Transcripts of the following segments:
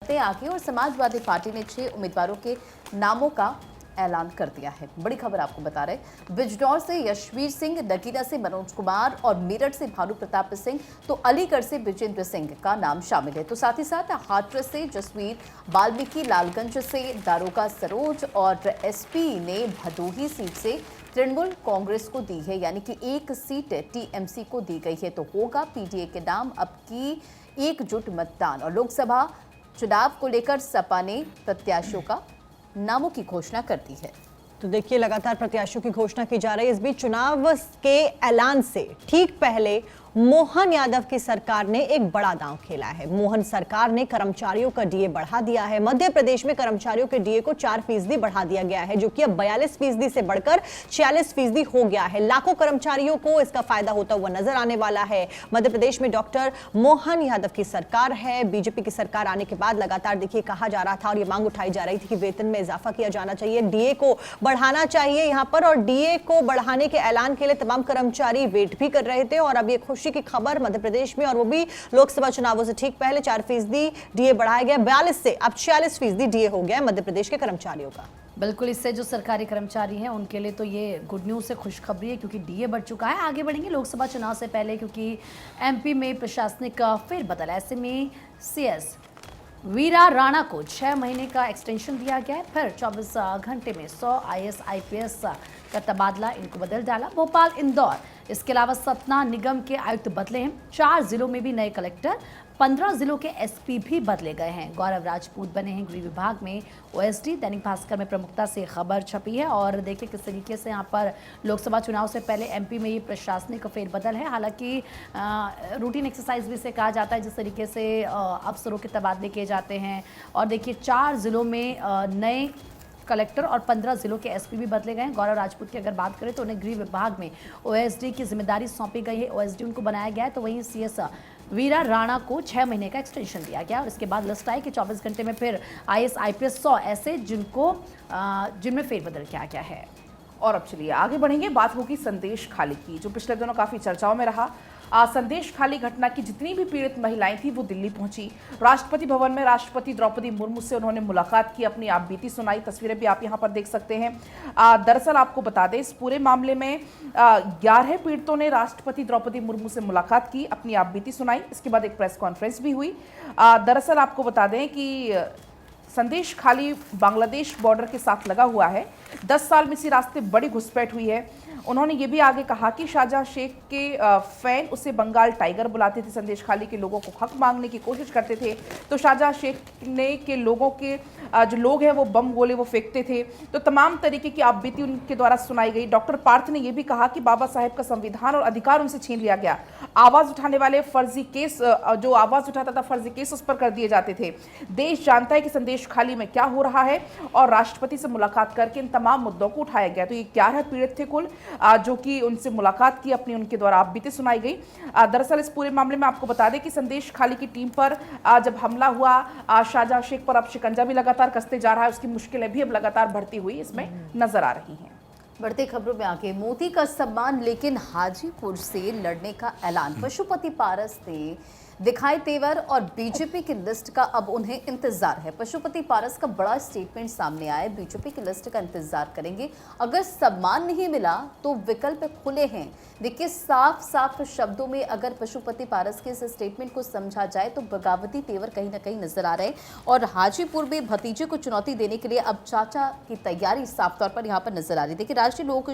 आगे और समाजवादी पार्टी ने 6 उम्मीदवारों के नामों का ऐलान कर दिया है। बड़ी खबर आपको बता रहे, बिजनौर से यशवीर सिंह, नगीना से मनोज कुमार और मेरठ से भानु प्रताप सिंह तो अलीगढ़ से विजेंद्र सिंह का नाम शामिल है। तो साथ ही साथ हाथरस से जसवीर, वाल्मीकि लालगंज से दारोगा सरोज और एसपी ने भदोही सीट से तृणमूल कांग्रेस को दी है, यानी कि एक सीट टीएमसी को दी गई है। तो होगा पीडीए के नाम अब की एकजुट मतदान। और लोकसभा चुनाव को लेकर सपा ने प्रत्याशियों का नामों की घोषणा कर दी है। तो देखिए, लगातार प्रत्याशियों की घोषणा की जा रही है। इस बीच चुनाव के ऐलान से ठीक पहले मोहन यादव की सरकार ने एक बड़ा दांव खेला है। मोहन सरकार ने कर्मचारियों का डीए बढ़ा दिया है। मध्य प्रदेश में कर्मचारियों के डीए को 4% बढ़ा दिया गया है, जो कि अब 42% से बढ़कर 46% हो गया है। लाखों कर्मचारियों को इसका फायदा होता हुआ नजर आने वाला है। मध्य प्रदेश में डॉक्टर मोहन यादव की सरकार है। बीजेपी की सरकार आने के बाद लगातार देखिए कहा जा रहा था और ये मांग उठाई जा रही थी कि वेतन में इजाफा किया जाना चाहिए, डीए को बढ़ाना चाहिए यहां पर। और डीए को बढ़ाने के ऐलान के लिए तमाम कर्मचारी वेट भी कर रहे थे। और अब ये खुशी की खबर मध्य प्रदेश में, और वो भी लोकसभा चुनावों से ठीक पहले 4% डीए बढ़ाया गया। 42 से अब 46% डीए हो गया मध्य प्रदेश के कर्मचारियों का। बिल्कुल, इससे जो सरकारी कर्मचारी हैं उनके लिए तो ये गुड न्यूज़ से खुशखबरी है, क्योंकि डीए बढ़ चुका है। आगे बढ़ेंगे लोकसभा चुनाव से पहले, क्योंकि एमपी में प्रशासनिक फेरबदल। ऐसे में सीएस वीरा राणा को 6 महीने का एक्सटेंशन दिया गया है। फिर 24 घंटे में 100 आईएएस आईपीएस का तबादला इनको बदल डाला। भोपाल, इंदौर, इसके अलावा सतना निगम के आयुक्त बदले हैं। 4 जिलों में भी नए कलेक्टर, 15 जिलों के एसपी भी बदले गए हैं। गौरव राजपूत बने हैं गृह विभाग में ओएसडी। दैनिक भास्कर में प्रमुखता से खबर छपी है। और देखिए किस तरीके से यहाँ पर लोकसभा चुनाव से पहले एमपी में ये प्रशासनिक फेरबदल है। हालांकि रूटीन एक्सरसाइज भी इसे कहा जाता है, जिस तरीके से अफसरों के तबादले किए जाते हैं। और देखिए 4 जिलों में नए कलेक्टर और 15 जिलों के एसपी भी बदले गए हैं। गौरव राजपूत की अगर बात करें तो उन्हें गृह विभाग में ओएसडी की जिम्मेदारी सौंपी गई है, ओएसडी उनको बनाया गया है। तो वहीं सीएस वीरा राणा को 6 महीने का एक्सटेंशन दिया गया। और इसके बाद लिस्ट आई कि 24 घंटे में फिर आईएएस आईपीएस 100 ऐसे जिनमें फेरबदल किया गया है। और अब चलिए आगे बढ़ेंगे, बात होगी संदेश खाली की, जो पिछले दिनों काफी चर्चाओं में रहा। संदेश खाली घटना की जितनी भी पीड़ित महिलाएं थी वो दिल्ली पहुंची। राष्ट्रपति भवन में राष्ट्रपति द्रौपदी मुर्मू से उन्होंने मुलाकात की, अपनी आप बीती सुनाई। तस्वीरें भी आप यहां पर देख सकते हैं। दरअसल आपको बता दें, इस पूरे मामले में 11 पीड़ितों ने राष्ट्रपति द्रौपदी मुर्मू से मुलाकात की, अपनी आप बीती सुनाई। इसके बाद एक प्रेस कॉन्फ्रेंस भी हुई। दरअसल आपको बता दें कि संदेश खाली बांग्लादेश बॉर्डर के साथ लगा हुआ है। 10 साल में इसी रास्ते बड़ी घुसपैठ हुई है। उन्होंने ये भी आगे कहा कि शाहजहां शेख के फैन उसे बंगाल टाइगर बुलाते थे। संदेश खाली के लोगों को हक मांगने की कोशिश करते थे, तो शाहजहां शेख ने के लोगों के जो लोग हैं वो बम गोले वो फेंकते थे। तो तमाम तरीके की आपबीती उनके द्वारा सुनाई गई। डॉक्टर पार्थ ने यह भी कहा कि बाबा साहेब का संविधान और अधिकार उनसे छीन लिया गया। आवाज उठाने वाले फर्जी केस, जो आवाज उठाता था फर्जी केस उस पर कर दिए जाते थे। देश जानता है कि संदेश खाली में क्या हो रहा है, और राष्ट्रपति से मुलाकात करके इन तमाम मुद्दों को उठाया गया। तो ये 11 पीड़ित थे कुल, जो कि उनसे मुलाकात की, अपनी उनके द्वारा आपबीती सुनाई गई। दरअसल इस पूरे मामले में आपको बता दें कि संदेश खाली की टीम पर जब हमला हुआ, शाहजहां शेख पर अब शिकंजा भी लगातार कसते जा रहा है। उसकी मुश्किलें भी अब लगातार बढ़ती हुई इसमें नजर आ रही हैं। बढ़ती खबरों में आगे, मोदी का सम्मान लेकिन हाजीपुर से लड़ने का ऐलान। पशुपति पारस ने दिखाए तेवर और बीजेपी की लिस्ट का अब उन्हें इंतजार है। पशुपति पारस का बड़ा स्टेटमेंट सामने आया, बीजेपी की लिस्ट का इंतजार करेंगे, अगर सम्मान नहीं मिला तो विकल्प खुले हैं। देखिए साफ साफ शब्दों में अगर पशुपति पारस के इस स्टेटमेंट को समझा जाए तो बगावती तेवर कहीं ना कहीं नजर आ रहे हैं। और हाजीपुर में भतीजे को चुनौती देने के लिए अब चाचा की तैयारी साफ तौर पर यहाँ पर नजर आ रही है। देखिए राष्ट्रीय लोक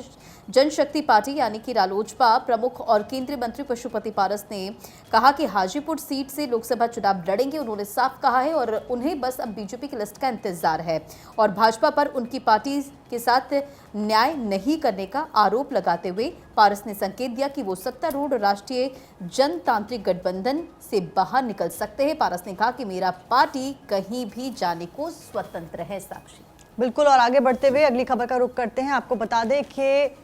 जनशक्ति पार्टी यानी कि रालोजपा प्रमुख और केंद्रीय मंत्री पशुपति पारस ने कहा कि हाजीपुर सीट से लोकसभा चुनाव लड़ेंगे। उन्होंने साफ कहा है और उन्हें बस अब बीजेपी की लिस्ट का इंतजार है। और भाजपा पर उनकी पार्टी के साथ न्याय नहीं करने का आरोप लगाते हुए पारस ने संकेत दिया कि वो सत्तारूढ़ राष्ट्रीय जनतांत्रिक गठबंधन से बाहर निकल सकते हैं। पारस ने कहा कि मेरा पार्टी कहीं भी जाने को स्वतंत्र है। साक्षी बिल्कुल, और आगे बढ़ते हुए अगली खबर का रुख करते हैं। आपको बता दें कि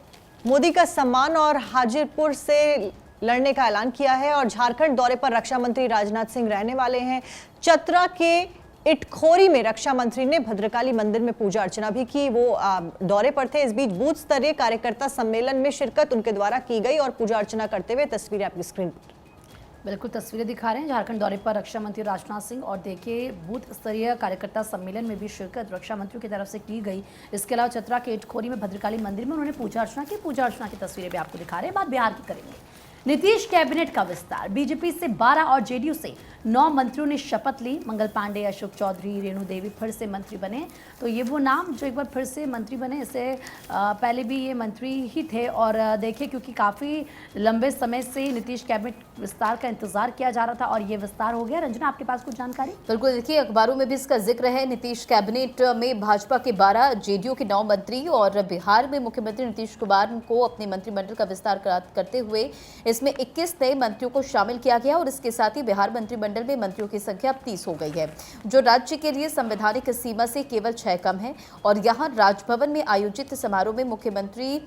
मोदी का सम्मान और हाजीपुर से लड़ने का ऐलान किया है। और झारखंड दौरे पर रक्षा मंत्री राजनाथ सिंह रहने वाले हैं। चतरा के इटखोरी में रक्षा मंत्री ने भद्रकाली मंदिर में पूजा अर्चना भी की, वो दौरे पर थे। इस बीच बूथ स्तरीय कार्यकर्ता सम्मेलन में शिरकत उनके द्वारा की गई और पूजा अर्चना करते हुए तस्वीरें आपकी स्क्रीन पर। बिल्कुल तस्वीरें दिखा रहे हैं झारखंड दौरे पर रक्षा मंत्री राजनाथ सिंह, और देखिए बूथ स्तरीय कार्यकर्ता सम्मेलन में भी शिरकत रक्षा मंत्री की तरफ से की गई। इसके अलावा चतरा के इटखोरी में भद्रकाली मंदिर में उन्होंने पूजा अर्चना की तस्वीरें भी आपको दिखा रहे हैं। बात बिहार की करेंगे। नीतीश कैबिनेट का विस्तार, बीजेपी से 12 और जेडीयू से 9 मंत्रियों ने शपथ ली। मंगल पांडे, अशोक चौधरी, रेणु देवी फिर से मंत्री बने। तो ये वो नाम जो एक बार फिर से मंत्री बने, इससे पहले भी ये मंत्री ही थे। और देखिए क्योंकि काफ़ी लंबे समय से नीतीश कैबिनेट विस्तार का इंतजार किया जा रहा था और ये विस्तार हो गया। रंजना, आपके पास कुछ जानकारी? बिल्कुल, देखिए अखबारों में भी इसका जिक्र है। नीतीश कैबिनेट में भाजपा के 12, जेडीयू के 9 मंत्री और बिहार में मुख्यमंत्री नीतीश कुमार को अपने मंत्रिमंडल का विस्तार करते हुए इसमें 21 नए मंत्रियों को शामिल किया गया और इसके साथ ही बिहार मंत्रिमंडल में मंत्रियों की संख्या अब 30 हो गई है, जो राज्य के लिए संवैधानिक सीमा से केवल 6 कम है। और यहाँ राजभवन में आयोजित समारोह में मुख्यमंत्री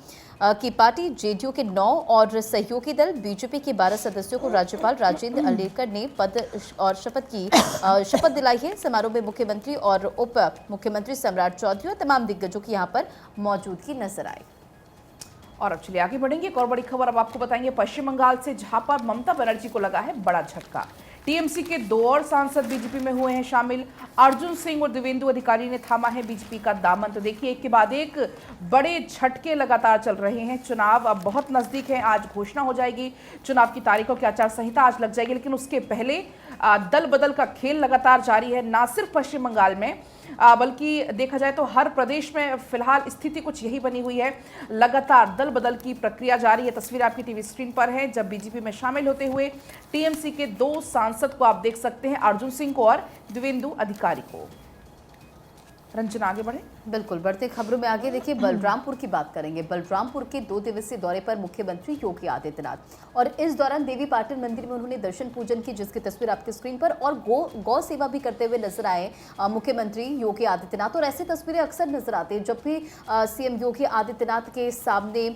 की पार्टी जेडीयू के 9 और सहयोगी दल बीजेपी के 12 सदस्यों को राज्यपाल राजेंद्र अर्लेकर ने पद और शपथ दिलाई है। समारोह में मुख्यमंत्री और उप मुख्यमंत्री सम्राट चौधरी और तमाम दिग्गजों की यहाँ पर मौजूदगी नजर आई। और अब चलिए आगे बढ़ेंगे। एक और बड़ी खबर अब आपको बताएंगे। पश्चिम बंगाल से जहां पर ममता बनर्जी को लगा है बड़ा झटका। टीएमसी के 2 और सांसद बीजेपी में हुए हैं शामिल। अर्जुन सिंह और देवेंदु अधिकारी ने थामा है बीजेपी का दामन। तो देखिए एक के बाद एक बड़े झटके लगातार चल रहे हैं। चुनाव अब बहुत नजदीक है, आज घोषणा हो जाएगी चुनाव की तारीखों की, आचार संहिता आज लग जाएगी। लेकिन उसके पहले दल बदल का खेल लगातार जारी है, ना सिर्फ पश्चिम बंगाल में बल्कि देखा जाए तो हर प्रदेश में फिलहाल स्थिति कुछ यही बनी हुई है। लगातार दल बदल की प्रक्रिया जारी है। तस्वीर आपकी टीवी स्क्रीन पर है, जब बीजेपी में शामिल होते हुए टीएमसी के 2 सांसद को आप देख सकते हैं, अर्जुन सिंह को और देवेंदु अधिकारी को। रंजना, आगे बढ़े। बिल्कुल, बढ़ते खबरों में आगे देखिए बलरामपुर की बात करेंगे। बलरामपुर के 2 दिवसीय दौरे पर मुख्यमंत्री योगी आदित्यनाथ, और इस दौरान देवी पाटन मंदिर में उन्होंने दर्शन पूजन की, जिसकी तस्वीर आपकी स्क्रीन पर, और गौ सेवा भी करते हुए नजर आए मुख्यमंत्री योगी आदित्यनाथ। और ऐसी तस्वीरें अक्सर नजर आती है जब भी सीएम योगी आदित्यनाथ के सामने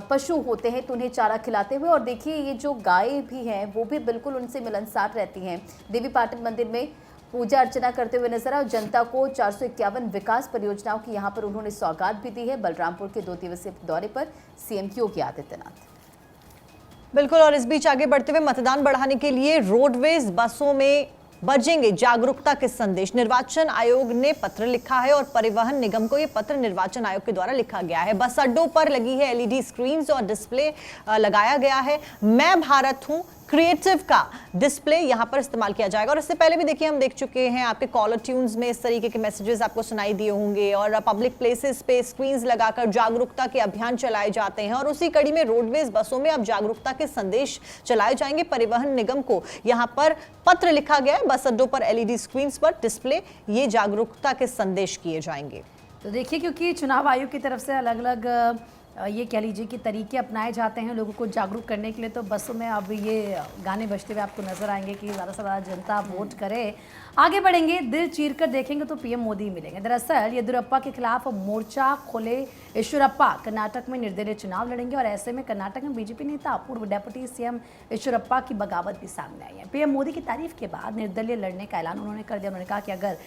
पशु होते हैं तो उन्हें चारा खिलाते हुए। और देखिए ये जो गाय भी हैं वो भी बिल्कुल उनसे मिलनसार रहती हैं। देवी पाटन मंदिर में पूजा अर्चना करते हुए नजर आए। जनता को 451 विकास परियोजनाओं की यहां पर उन्होंने सौगात भी दी है। बलरामपुर के 2 दिवसीय दौरे पर सीएम योगी आदित्यनाथ। बिल्कुल, और इस बीच आगे बढ़ते हुए मतदान बढ़ाने के लिए रोडवेज बसों में बजेंगे जागरूकता के संदेश। निर्वाचन आयोग ने पत्र लिखा है और परिवहन निगम को यह पत्र निर्वाचन आयोग के द्वारा लिखा गया है। बस अड्डों पर लगी है एलईडी स्क्रीन्स और डिस्प्ले लगाया गया है। मैं भारत हूं क्रिएटिव का डिस्प्ले यहां पर इस्तेमाल किया जाएगा। और इससे पहले भी देखिए हम देख चुके हैं, आपके कॉलर ट्यून्स में इस तरीके के मैसेजेस आपको सुनाई दिए होंगे और पब्लिक प्लेसेस पे स्क्रीन्स लगाकर जागरूकता के अभियान चलाए जाते हैं। और उसी कड़ी में रोडवेज बसों में अब जागरूकता के संदेश चलाए जाएंगे। परिवहन निगम को यहां पर पत्र लिखा गया है। बस अड्डों पर एलईडी स्क्रीन्स पर डिस्प्ले ये जागरूकता के संदेश किए जाएंगे। तो देखिए क्योंकि चुनाव आयोग की तरफ से अलग अलग ये कह लीजिए कि तरीके अपनाए जाते हैं लोगों को जागरूक करने के लिए, तो बसों में अब ये गाने बजते हुए आपको नजर आएंगे कि ज़्यादा से ज़्यादा जनता वोट करे। आगे बढ़ेंगे, दिल चीर कर देखेंगे तो पीएम मोदी मिलेंगे। दरअसल येदियुरप्पा के खिलाफ मोर्चा खोले येदियुरप्पा कर्नाटक में निर्दलीय चुनाव लड़ेंगे और ऐसे में कर्नाटक में बीजेपी नेता पूर्व डेप्यूटी सीएम येदियुरप्पा की बगावत भी सामने आई है। पीएम मोदी की तारीफ के बाद निर्दलीय लड़ने का ऐलान उन्होंने कर दिया। उन्होंने कहा कि अगर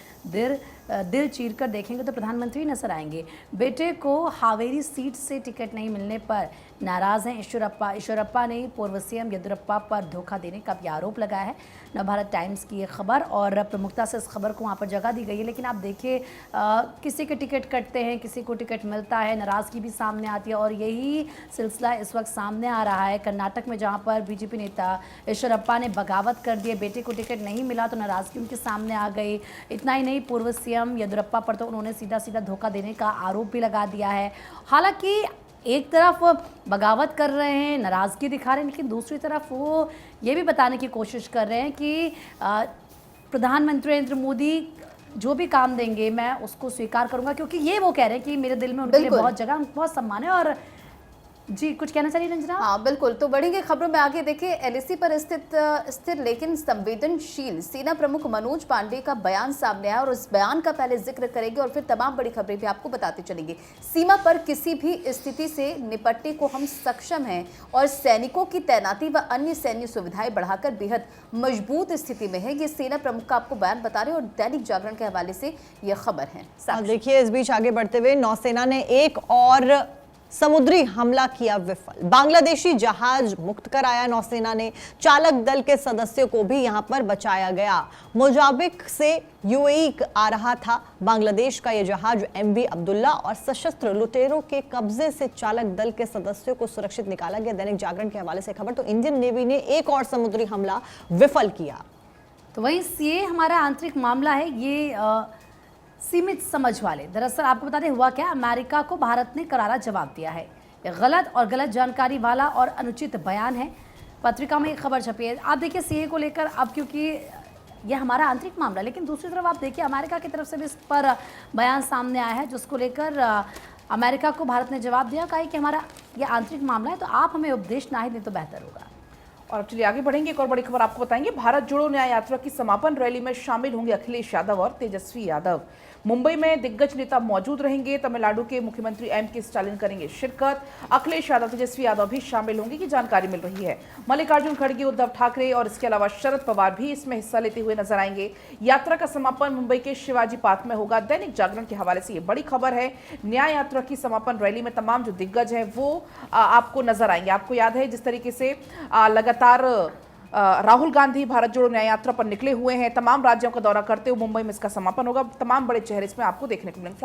दिल चीर कर देखेंगे तो प्रधानमंत्री नजर आएंगे। बेटे को हावेरी सीट से टिकट नहीं मिलने पर नाराज हैं येदियुरप्पा ने पूर्व सीएम येदियुरप्पा पर धोखा देने का भी आरोप लगाया है। नवभारत टाइम्स की ये खबर और प्रमुखता से इस खबर को वहाँ पर जगह दी गई है। लेकिन आप देखिए किसी के टिकट कटते हैं, किसी को टिकट मिलता है, नाराज़गी भी सामने आती है और यही सिलसिला इस वक्त सामने आ रहा है कर्नाटक में, जहाँ पर बीजेपी नेता येदियुरप्पा ने बगावत कर दिए। बेटे को टिकट नहीं मिला तो नाराज़गी उनके सामने आ गई। इतना ही नहीं, पूर्व सीएम येदियुरप्पा पर तो उन्होंने सीधा सीधा धोखा देने का आरोप भी लगा दिया है। हालांकि एक तरफ बगावत कर रहे हैं, नाराज़गी दिखा रहे हैं, लेकिन दूसरी तरफ वो ये भी बताने की कोशिश कर रहे हैं कि प्रधानमंत्री नरेंद्र मोदी जो भी काम देंगे मैं उसको स्वीकार करूंगा, क्योंकि ये वो कह रहे हैं कि मेरे दिल में उनके लिए बहुत जगह, बहुत सम्मान है। और जी कुछ कहना चाहिए रंजना? हाँ बिल्कुल, तो बढ़ेंगे खबरों में आगे। देखिए एलएसी पर स्थिर लेकिन संवेदनशील सेना प्रमुख मनोज पांडे का बयान सामने आया और उस बयान का पहले जिक्र करेंगे और फिर तमाम बड़ी खबरें भी आपको बताते चलेंगे। सीमा पर किसी भी स्थिति से निपटने को हम सक्षम हैं और सैनिकों की तैनाती व अन्य सैन्य सुविधाएं बढ़ाकर बेहद मजबूत स्थिति में है। ये सेना प्रमुख का आपको बयान बता रहे हैं और दैनिक जागरण के हवाले से यह खबर है। देखिए इस बीच आगे बढ़ते हुए नौसेना ने एक और समुद्री हमला किया विफल। बांग्लादेशी जहाज मुक्त कराया नौसेना ने। चालक दल के सदस्यों को भी यहां पर बचाया गया। मोजाम्बिक से यूएई आ रहा था बांग्लादेश का यह जहाज एमवी अब्दुल्ला और सशस्त्र लुटेरों के कब्जे से चालक दल के सदस्यों को सुरक्षित निकाला गया। दैनिक जागरण के हवाले से खबर। तो इंडियन नेवी ने एक और समुद्री हमला विफल किया। तो वहीं ये हमारा आंतरिक मामला है, ये सीमित समझ वाले। दरअसल आपको बता दें हुआ क्या, अमेरिका को भारत ने करारा जवाब दिया है। ये गलत जानकारी वाला और अनुचित बयान है। पत्रिका में एक खबर छपी है। आप देखिए सीए को लेकर, अब क्योंकि ये हमारा आंतरिक मामला, लेकिन दूसरी तरफ आप देखिए अमेरिका की तरफ से भी इस पर बयान सामने आया है, जिसको लेकर अमेरिका को भारत ने जवाब दिया, कहा कि हमारा ये आंतरिक मामला है, तो आप हमें उपदेश ना ही दें तो बेहतर होगा। और अब चलिए आगे बढ़ेंगे। एक और बड़ी खबर आपको बताएंगे। भारत जोड़ो न्याय यात्रा की समापन रैली में शामिल होंगे अखिलेश यादव और तेजस्वी यादव। मुंबई में दिग्गज नेता मौजूद रहेंगे। तमिलनाडु के मुख्यमंत्री एम.के. स्टालिन करेंगे शिरकत। अखिलेश यादव, तेजस्वी यादव भी शामिल होंगे की जानकारी मिल रही है। मल्लिकार्जुन खड़गे, उद्धव ठाकरे और इसके अलावा शरद पवार भी इसमें हिस्सा लेते हुए नजर आएंगे। यात्रा का समापन मुंबई के शिवाजी पार्क में होगा। दैनिक जागरण के हवाले से ये बड़ी खबर है। न्याय यात्रा की समापन रैली में तमाम जो दिग्गज हैं वो आपको नजर आएंगे। आपको याद है जिस तरीके से लगातार राहुल गांधी भारत जोड़ो न्याय यात्रा पर निकले हुए हैं, तमाम राज्यों का दौरा करते हुए मुंबई में इसका समापन होगा। तमाम बड़े चेहरे इसमें आपको देखने को मिलेंगे।